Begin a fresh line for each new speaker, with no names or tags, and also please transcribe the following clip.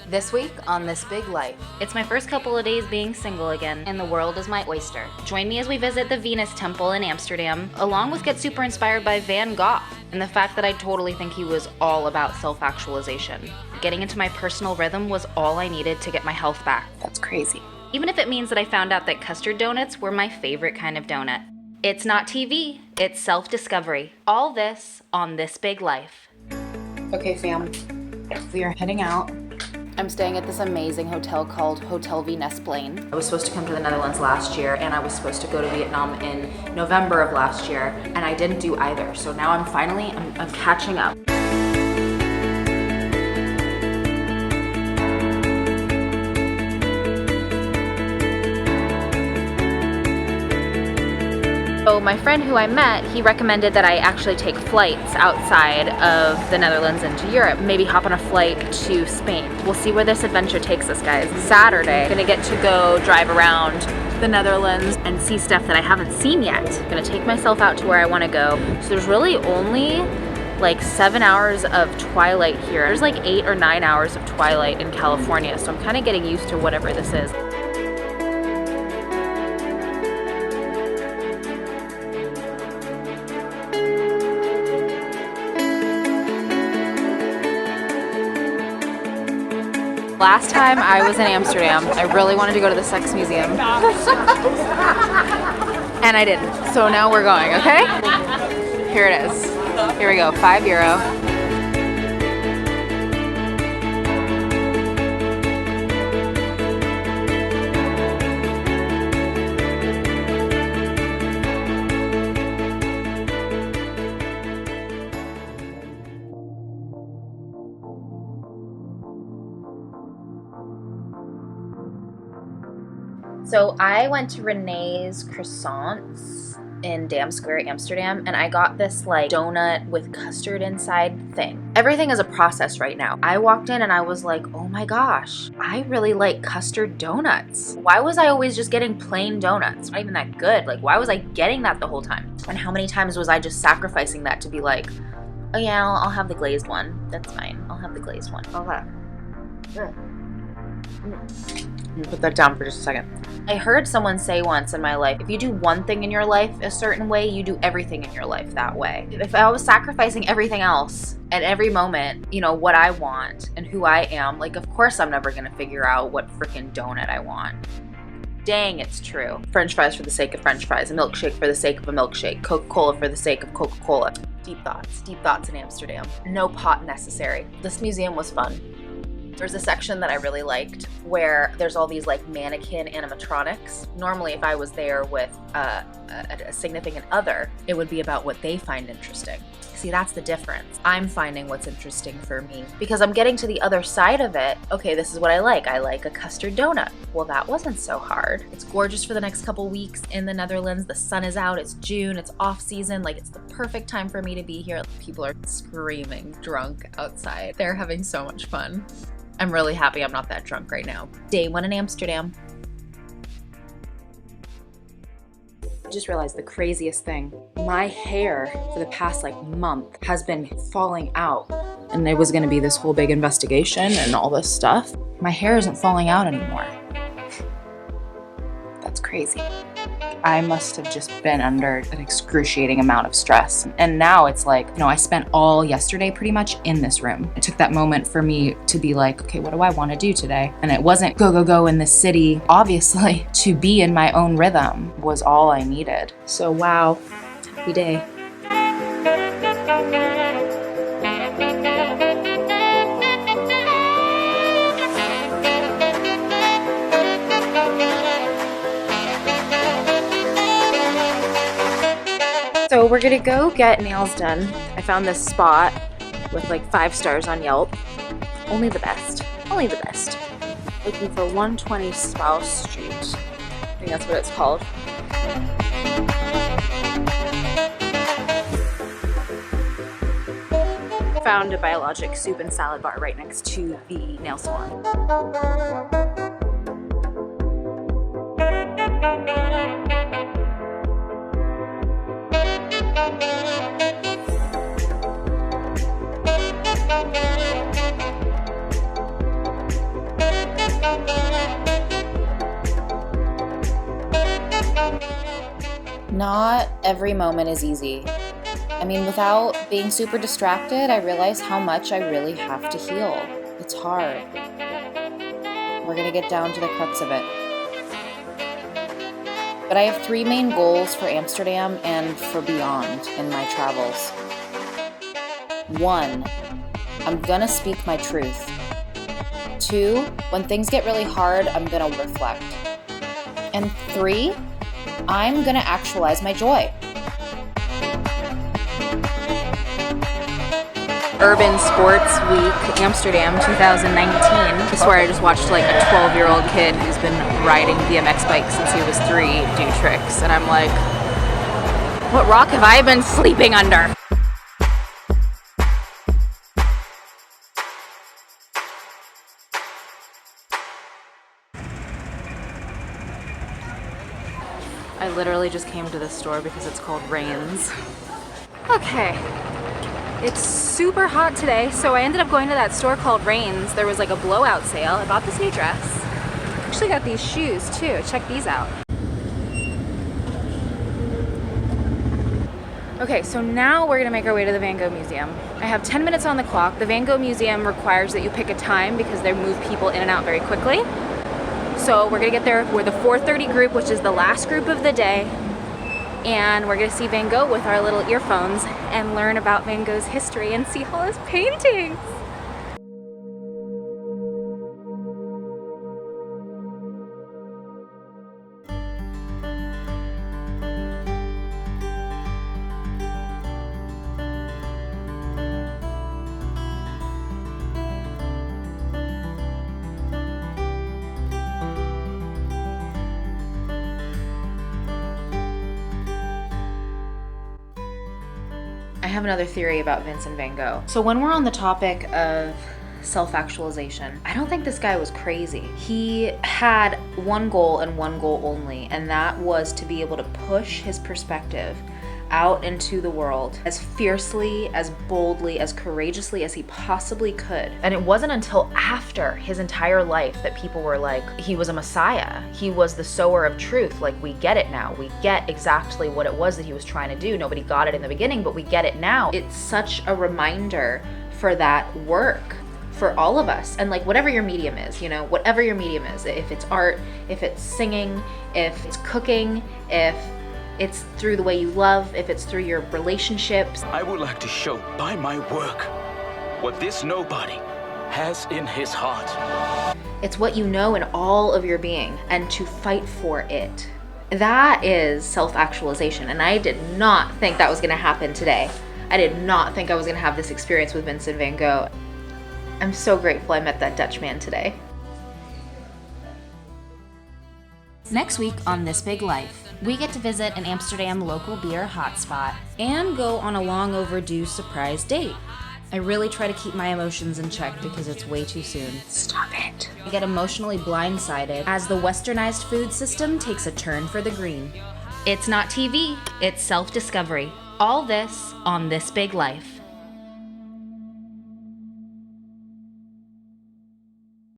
This week on This Big Life.
It's my first couple of days being single again, and the world is my oyster. Join me as we visit the Venus Temple in Amsterdam, along with get super inspired by Van Gogh, and the fact that I totally think he was all about self-actualization. Getting into my personal rhythm was all I needed to get my health back.
That's crazy.
Even if it means that I found out that custard donuts were my favorite kind of donut. It's not TV, it's self-discovery. All this on This Big Life.
Okay, fam. We are heading out. I'm staying at this amazing hotel called Hotel Venus Plain. I was supposed to come to the Netherlands last year, and I was supposed to go to Vietnam in November of last year, and I didn't do either. So now I'm catching up.
So my friend who I met, he recommended that I actually take flights outside of the Netherlands into Europe, maybe hop on a flight to Spain. We'll see where this adventure takes us, guys. Saturday, I'm gonna get to go drive around the Netherlands and see stuff that I haven't seen yet. I'm gonna take myself out to where I wanna go. So there's really only like 7 hours of twilight here. There's like 8 or 9 hours of twilight in California, so I'm kind of getting used to whatever this is. Last time I was in Amsterdam, I really wanted to go to the sex museum. And I didn't. So now we're going, okay? Here it is. Here we go, €5. So I went to Rene's Croissants in Dam Square, Amsterdam, and I got this like donut with custard inside thing. Everything is a process right now. I walked in and I was like, oh my gosh, I really like custard donuts. Why was I always just getting plain donuts? Not even that good. Like, why was I getting that the whole time? And how many times was I just sacrificing that to be like, oh yeah, I'll have the glazed one. That's fine. I'll have the glazed one. Okay.
Put that down for just a second.
I heard someone say once in my life, if you do one thing in your life a certain way, you do everything in your life that way. If I was sacrificing everything else at every moment, you know, what I want and who I am, like, of course I'm never gonna figure out what freaking donut I want. Dang, it's true. French fries for the sake of French fries, a milkshake for the sake of a milkshake, Coca-Cola for the sake of Coca-Cola. Deep thoughts in Amsterdam. No pot necessary. This museum was fun. There's a section that I really liked where there's all these like mannequin animatronics. Normally if I was there with a significant other, it would be about what they find interesting. See, that's the difference. I'm finding what's interesting for me because I'm getting to the other side of it. Okay, this is what I like. I like a custard donut. Well, that wasn't so hard. It's gorgeous for the next couple weeks in the Netherlands. The sun is out, it's June, it's off season. Like, it's the perfect time for me to be here. People are screaming drunk outside. They're having so much fun. I'm really happy I'm not that drunk right now. Day 1 in Amsterdam.
I just realized the craziest thing. My hair for the past like month has been falling out. And it was gonna be this whole big investigation and all this stuff. My hair isn't falling out anymore. That's crazy. I must have just been under an excruciating amount of stress. And now it's like, you know, I spent all yesterday pretty much in this room. It took that moment for me to be like, okay, what do I want to do today? And it wasn't go in this city. Obviously, to be in my own rhythm was all I needed. So wow, happy day. So we're gonna go get nails done. I found this spot with like 5 stars on Yelp. Only the best. Only the best. Looking for 120 Spouse Street. I think that's what it's called. Found a Biologic soup and salad bar right next to the nail salon.
Not every moment is easy. I mean, without being super distracted, I realize how much I really have to heal. It's hard. We're gonna get down to the crux of it. But I have 3 main goals for Amsterdam and for beyond in my travels. 1, I'm gonna speak my truth. 2, when things get really hard, I'm gonna reflect. And 3, I'm gonna actualize my joy. Urban Sports Week, Amsterdam 2019. I swear I just watched like a 12-year-old kid who's been riding BMX bikes since he was 3 do tricks. And I'm like, what rock have I been sleeping under? I literally just came to this store because it's called Rene's. Okay. It's super hot today, so I ended up going to that store called Rene's. There was like a blowout sale. I bought this new dress. Actually got these shoes too. Check these out. Okay, so now we're gonna make our way to the Van Gogh Museum. I have 10 minutes on the clock. The Van Gogh Museum requires that you pick a time because they move people in and out very quickly. So we're gonna get there. We're the 4:30 group, which is the last group of the day. And we're gonna see Van Gogh with our little earphones and learn about Van Gogh's history and see all his paintings. I have another theory about Vincent Van Gogh. So when we're on the topic of self-actualization, I don't think this guy was crazy. He had one goal and one goal only, and that was to be able to push his perspective out into the world as fiercely, as boldly, as courageously as he possibly could. And it wasn't until after his entire life that people were like, he was a messiah. He was the sower of truth. Like, we get it now. We get exactly what it was that he was trying to do. Nobody got it in the beginning, but we get it now. It's such a reminder for that work for all of us. And like, whatever your medium is, you know, whatever your medium is, if it's art, if it's singing, if it's cooking, if it's through the way you love, if it's through your relationships.
I would like to show by my work what this nobody has in his heart.
It's what you know in all of your being, and to fight for it. That is self-actualization, and I did not think that was gonna happen today. I did not think I was gonna have this experience with Vincent Van Gogh. I'm so grateful I met that Dutch man today.
Next week on This Big Life, we get to visit an Amsterdam local beer hotspot and go on a long overdue surprise date. I really try to keep my emotions in check because it's way too soon.
Stop it.
I get emotionally blindsided as the westernized food system takes a turn for the green. It's not TV, it's self-discovery. All this on This Big Life.